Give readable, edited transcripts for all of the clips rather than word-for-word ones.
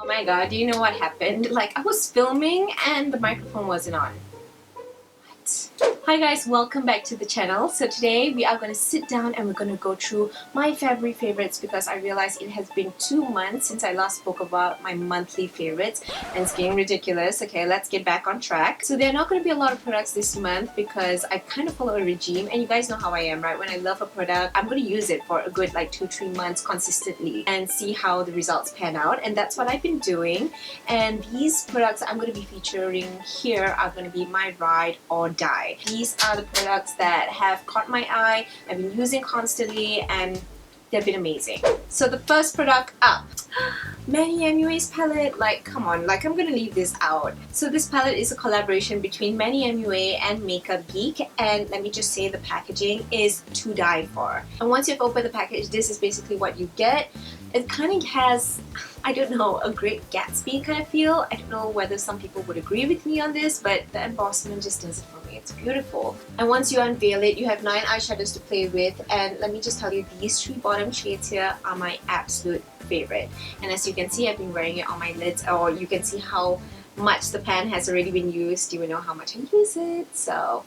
Oh my god, do you know what happened? Like, I was filming and the microphone wasn't on. What? Hi guys, welcome back to the channel. So today we are going to sit down and we're going to go through my February favorites because I realized it has been 2 months since I last spoke about my monthly favorites and it's getting ridiculous. Okay, let's get back on track. So there are not going to be a lot of products this month because I kind of follow a regime and you guys know how I am, right? When I love a product, I'm going to use it for a good like 2-3 months consistently and see how the results pan out, and that's what I've been doing. And these products I'm going to be featuring here are going to be my ride or die. These are the products that have caught my eye, I've been using constantly, and they've been amazing. So the first product up, MannyMUA's palette. Like, come on, like I'm gonna leave this out. So this palette is a collaboration between MannyMUA and Geek, and let me just say the packaging is to die for. And once you've opened the package, this is basically what you get. It kind of has, I don't know, a Great Gatsby kind of feel. I don't know whether some people would agree with me on this, but the embossment just does it for me. It's beautiful. And once you unveil it, you have 9 eyeshadows to play with, and let me just tell you, these 3 bottom shades here are my absolute favorite. And as you can see, I've been wearing it on my lids, or you can see how much the pan has already been used. You will know how much I use it. So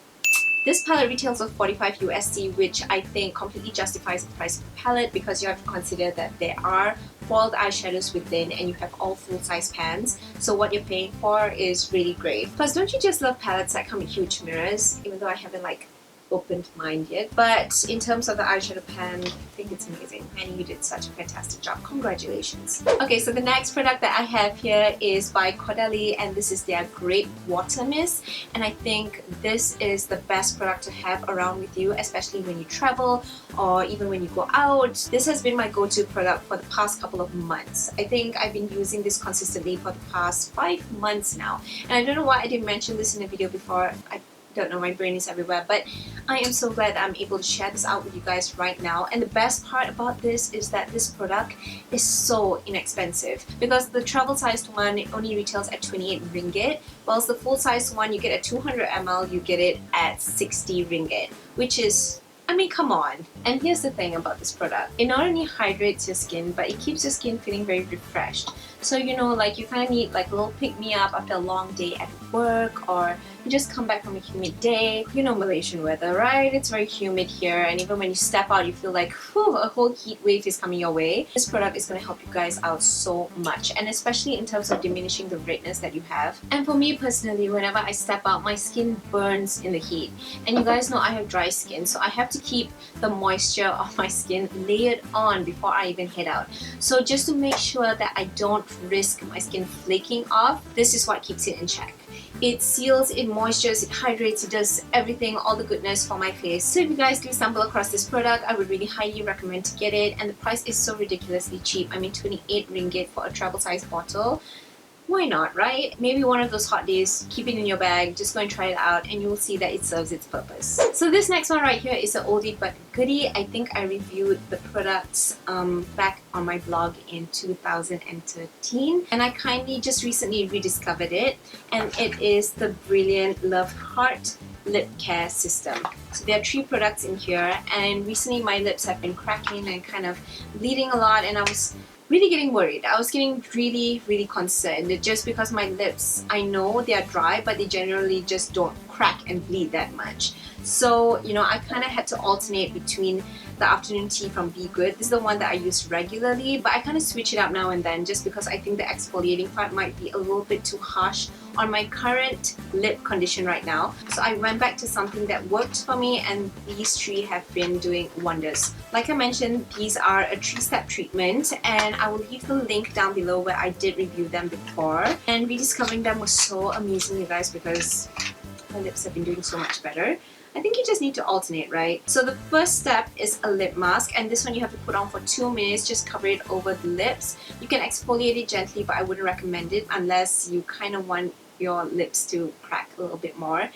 this palette retails for 45 USD, which I think completely justifies the price of the palette because you have to consider that there are foiled eyeshadows within and you have all full-size pans. So what you're paying for is really great. Plus, don't you just love palettes that come with huge mirrors? Even though I haven't like opened mine yet. But in terms of the eyeshadow pan, I think it's amazing. Manny, you did such a fantastic job. Congratulations. Okay, so the next product that I have here is by Caudalie, and this is their Grape Water Mist. And I think this is the best product to have around with you, especially when you travel or even when you go out. This has been my go-to product for the past couple of months. I think I've been using this consistently for the past 5 months now. And I don't know why I didn't mention this in a video before. I don't know, my brain is everywhere, but I am so glad that I'm able to share this out with you guys right now. And the best part about this is that this product is so inexpensive because the travel sized one, it only retails at 28 ringgit, whilst the full sized one, you get a 200 ml, you get it at 60 ringgit, which is, I mean, come on. And here's the thing about this product. It not only hydrates your skin, but it keeps your skin feeling very refreshed. So, you know, like you kind of need like a little pick-me-up after a long day at work, or you just come back from a humid day. You know Malaysian weather, right? It's very humid here, and even when you step out, you feel like, whew, a whole heat wave is coming your way. This product is going to help you guys out so much, and especially in terms of diminishing the redness that you have. And for me personally, whenever I step out, my skin burns in the heat. And you guys know I have dry skin, so I have to keep the moisture of my skin layered on before I even head out. So just to make sure that I don't risk my skin flaking off, this is what keeps it in check. It seals, it moistures, it hydrates, it does everything, all the goodness for my face. So if you guys do stumble across this product, I would really highly recommend to get it. And the price is so ridiculously cheap. I mean, 28 ringgit for a travel size bottle. Why not, right? Maybe one of those hot days, keep it in your bag, just go and try it out, and you will see that it serves its purpose. So this next one right here is an oldie but goodie. I think I reviewed the products back on my blog in 2013, and I kindly just recently rediscovered it, and it is the brilliant Loveheart lip care system. So there are 3 products in here, and recently my lips have been cracking and kind of bleeding a lot, and I was really getting worried. I was getting really concerned just because my lips, I know they are dry, but they generally just don't crack and bleed that much. So, you know, I kind of had to alternate between the afternoon tea from Be Good. This is the one that I use regularly, but I kind of switch it up now and then just because I think the exfoliating part might be a little bit too harsh on my current lip condition right now. So I went back to something that works for me, and these 3 have been doing wonders. Like I mentioned, these are a 3-step treatment, and I will leave the link down below where I did review them before. And rediscovering them was so amazing, you guys, because my lips have been doing so much better. I think you just need to alternate, right? So the first step is a lip mask, and this one you have to put on for 2 minutes. Just cover it over the lips. You can exfoliate it gently, but I wouldn't recommend it unless you kind of want your lips to crack a little bit more.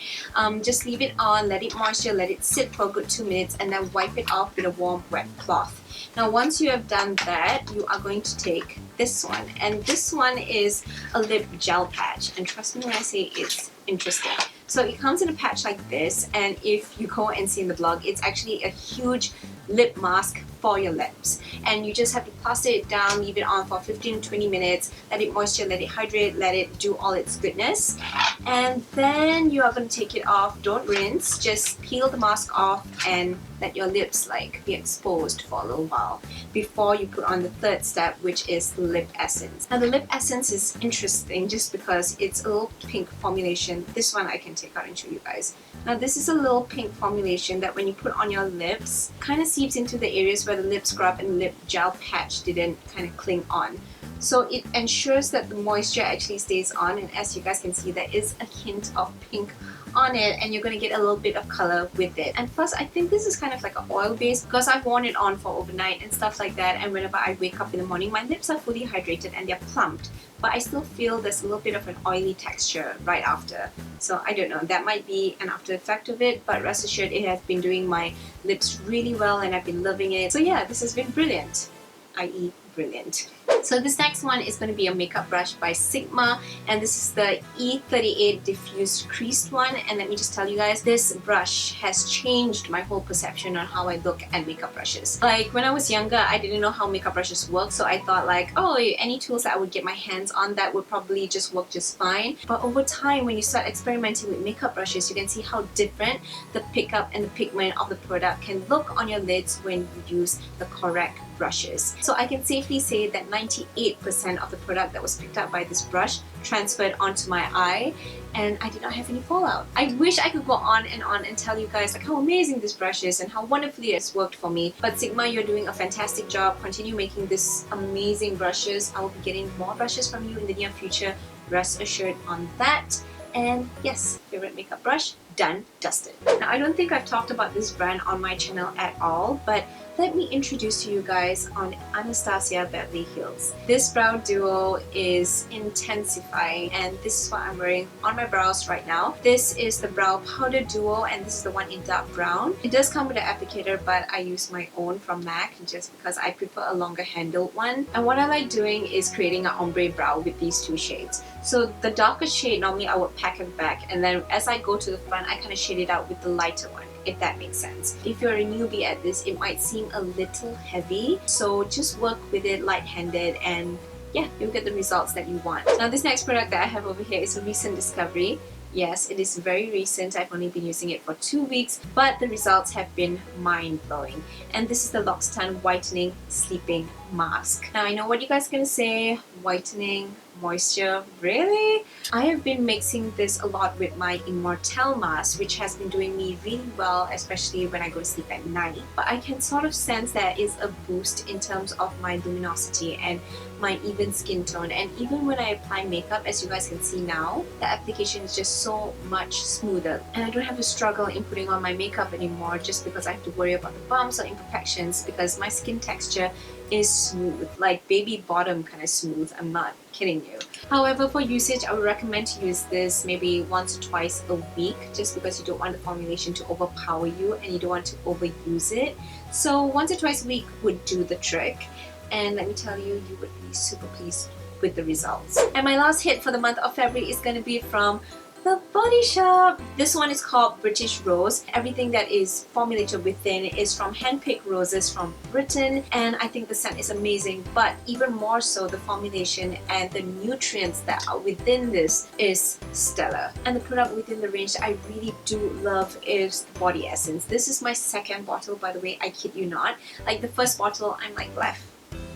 Just leave it on, let it moisture, let it sit for a good 2 minutes, and then wipe it off with a warm wet cloth. Now once you have done that, you are going to take this one, and this one is a lip gel patch, and trust me when I say it's interesting. So it comes in a patch like this, and if you go and see in the blog, it's actually a huge lip mask for your lips. And you just have to plaster it down, leave it on for 15 to 20 minutes, let it moisture, let it hydrate, let it do all its goodness. And then you are going to take it off. Don't rinse, just peel the mask off and let your lips like be exposed for a little while before you put on the third step, which is lip essence. Now the lip essence is interesting just because it's a little pink formulation. This one I can take out and show you guys. Now this is a little pink formulation that when you put on your lips, kind of seeps into the areas where the lip scrub and lip gel patch didn't kind of cling on. So it ensures that the moisture actually stays on, and as you guys can see, there is a hint of pink on it, and you're going to get a little bit of color with it. And plus, I think this is kind of like an oil base because I've worn it on for overnight and stuff like that, and whenever I wake up in the morning, my lips are fully hydrated and they're plumped, but I still feel there's a little bit of an oily texture right after. So I don't know, that might be an after effect of it, but rest assured it has been doing my lips really well and I've been loving it. So yeah, this has been brilliant, i.e. brilliant. So this next one is going to be a makeup brush by Sigma, and this is the E38 Diffused Creased one. And let me just tell you guys, this brush has changed my whole perception on how I look at makeup brushes. Like when I was younger, I didn't know how makeup brushes work, so I thought like, oh, any tools that I would get my hands on that would probably just work just fine. But over time, when you start experimenting with makeup brushes, you can see how different the pickup and the pigment of the product can look on your lids when you use the correct brushes. So I can safely say that 98% of the product that was picked up by this brush transferred onto my eye, and I did not have any fallout. I wish I could go on and tell you guys like how amazing this brush is and how wonderfully it's worked for me. But Sigma, you're doing a fantastic job. Continue making this amazing brushes. I will be getting more brushes from you in the near future. Rest assured on that. And yes, favorite makeup brush, done, dusted. Now I don't think I've talked about this brand on my channel at all, but let me introduce to you guys on Anastasia Beverly Hills. This brow duo is intensifying, and this is what I'm wearing on my brows right now. This is the brow powder duo, and this is the one in dark brown. It does come with an applicator, but I use my own from MAC just because I prefer a longer handled one. And what I like doing is creating an ombre brow with these two shades. So the darker shade, normally I would pack it back, and then as I go to the front, I kind of shade it out with the lighter one, if that makes sense. If you're a newbie at this, it might seem a little heavy, so just work with it light-handed and yeah, you'll get the results that you want. Now this next product that I have over here is a recent discovery. Yes, it is very recent. I've only been using it for 2 weeks, but the results have been mind-blowing. And this is the L'Occitane Whitening Sleeping Mask. Now I know what you guys are gonna say, whitening, moisture, really? I have been mixing this a lot with my Immortelle mask, which has been doing me really well, especially when I go to sleep at night. But I can sort of sense there is a boost in terms of my luminosity and my even skin tone, and even when I apply makeup, as you guys can see now, the application is just so much smoother, and I don't have to struggle in putting on my makeup anymore just because I have to worry about the bumps or imperfections, because my skin texture is smooth, like baby bottom kind of smooth. I'm not kidding you. However, for usage, I would recommend to use this maybe once or twice a week, just because you don't want the formulation to overpower you and you don't want to overuse it. So once or twice a week would do the trick, and let me tell you, you would be super pleased with the results. And my last hit for the month of February is going to be from The Body Shop. This one is called British Rose. Everything that is formulated within is from hand-picked roses from Britain, and I think the scent is amazing, but even more so the formulation and the nutrients that are within this is stellar. And the product within the range that I really do love is the body essence. This is my second bottle, by the way, I kid you not. Like the first bottle, I'm like left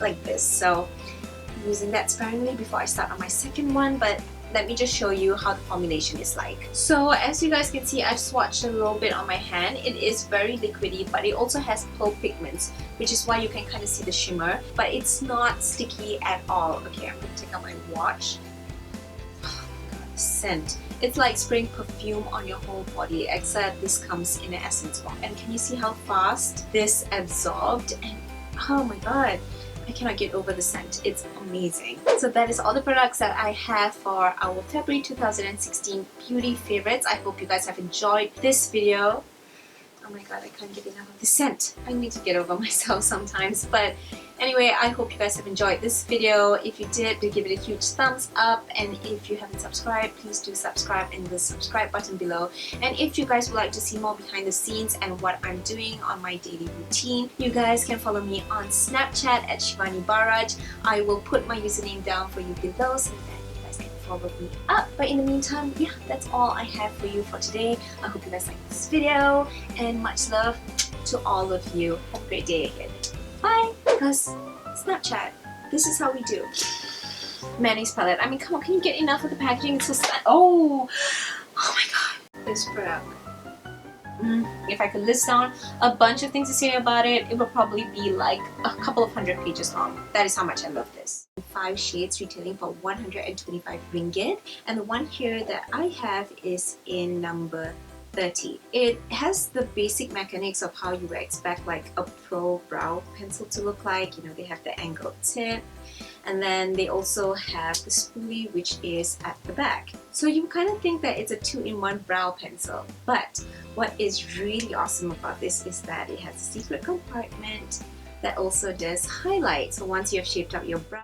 like this, so I'm using that sparingly before I start on my second one, but let me just show you how the formulation is like. So as you guys can see, I've swatched a little bit on my hand. It is very liquidy, but it also has pearl pigments, which is why you can kind of see the shimmer, but it's not sticky at all. Okay, I'm going to take out my watch. Oh my god, the scent. It's like spraying perfume on your whole body, except this comes in an essence box. And can you see how fast this absorbed? And oh my god, I cannot get over the scent. It's amazing. So that is all the products that I have for our February 2016 beauty favorites. I hope you guys have enjoyed this video. Oh my god, I can't get enough of the scent. I need to get over myself sometimes. But anyway, I hope you guys have enjoyed this video. If you did, do give it a huge thumbs up. And if you haven't subscribed, please do subscribe in the subscribe button below. And if you guys would like to see more behind the scenes and what I'm doing on my daily routine, you guys can follow me on Snapchat at Shivani Baraj. I will put my username down for you below so that you guys can follow me up. But in the meantime, yeah, that's all I have for you for today. I hope you guys like this video and much love to all of you. Have a great day ahead. Bye! Because Snapchat, this is how we do. Manny's palette. I mean, come on, can you get enough of the packaging? It's just oh my god. This product. If I could list down a bunch of things to say about it, it would probably be like a couple of 100 pages long. That is how much I love this. 5 shades retailing for 125 ringgit, and the one here that I have is in number 30. It has the basic mechanics of how you would expect like a pro brow pencil to look like. You know, they have the angled tip, and then they also have the spoolie, which is at the back. So you kind of think that it's a 2-in-1 brow pencil, but what is really awesome about this is that it has a secret compartment that also does highlight. So once you have shaped up your brow,